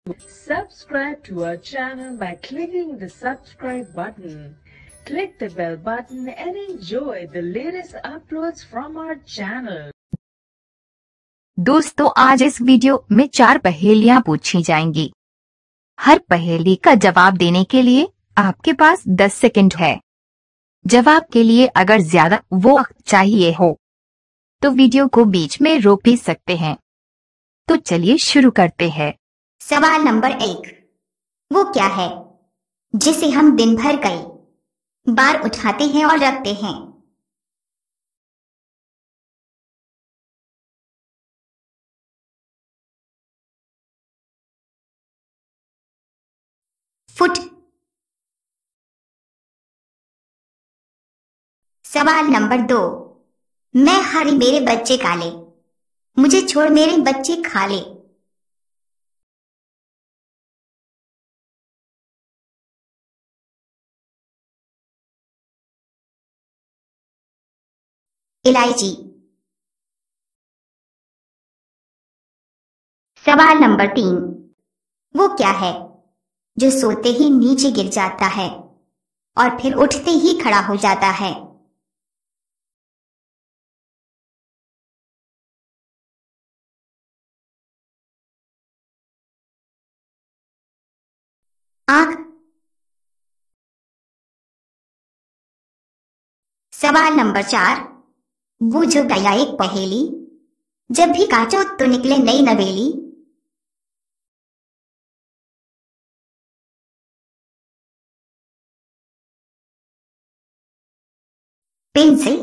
Subscribe to our channel by clicking the subscribe button. Click the bell button and enjoy the latest uploads from our channel. दोस्तों, आज इस video में 4 पहेलियां पूछी जाएंगी। हर पहेली का जवाब देने के लिए आपके पास 10 सेकंड है। जवाब के लिए अगर ज्यादा वक्त चाहिए हो तो वीडियो को बीच में रोक भी सकते हैं। तो चलिए शुरू करते हैं। सवाल नंबर 1। वो क्या है जिसे हम दिन भर कई बार उठाते हैं और रखते हैं? फुट। सवाल नंबर 2। मैं हरी मेरे बच्चे काले, मुझे छोड़ मेरे बच्चे खा ले। इलायची। सवाल नंबर 3। वो क्या है जो सोते ही नीचे गिर जाता है और फिर उठते ही खड़ा हो जाता है? आंख। सवाल नंबर 4। वो जो गया एक पहेली, जब भी काटो तो निकले नई नवेली। पेंसिल।